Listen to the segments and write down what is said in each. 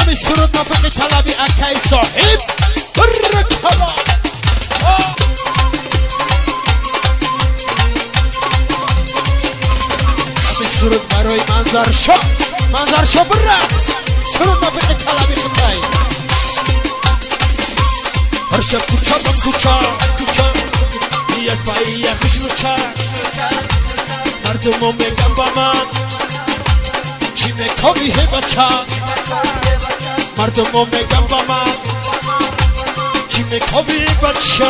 همین سرود نافقی طلبی اکای صاحب برکلا همین سرود برای منظر شا برقص سرود نافقی طلبی خطایی هر شب کوچا نیاز پایی خوشنوچا مردمو میگم با من چی میکنی بچه مردمو میگم با من چی میکنی بچه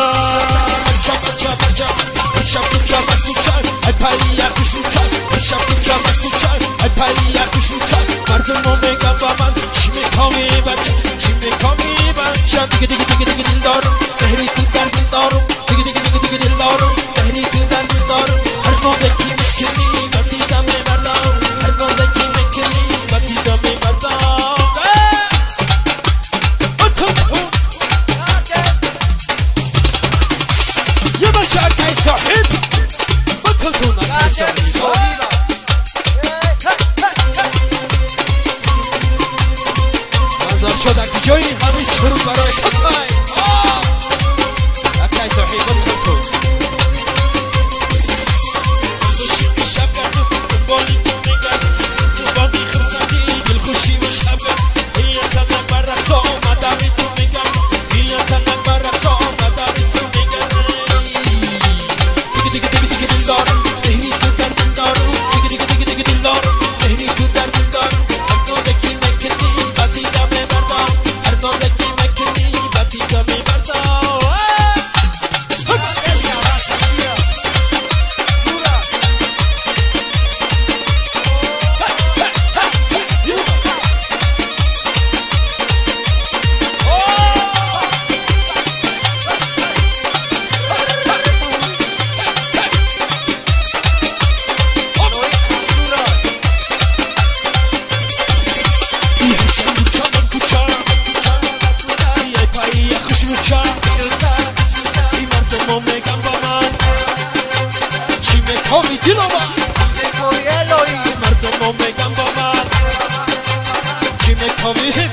ای پایی خوشنوچا ای پایی خوشنوچا مردمو میگم با من چی میکنی بچه دیگه دل دارم تهری تو در دل دارم دیگه دل دارم تهری تو در دل دارم هر روزه کی میکنی وقتی دم مردم هر روزه کی میکنی وقتی دم مردم یه باشه اکای صاحب بطل تو اکای صاحب منظر شد اکی جایی همین سرود برای خطای اکای صاحب بطل تو خوشی شب گردم دنبالی تو میگردم تو بازی خرسندی دل خوشی و شب گردم هی سنگ بر رقص آمدمی تو میگردم هی سنگ بر رقص آمدمی تو میگردم دیگه دل دارم تهری تو در دل دارم دیگه دل دارم تهری تو در دل دارم هر روزه کی میکنی بدی دم مردم هر روزه کی میکنی بدی دم مردم مردم میگم با من چی میکنی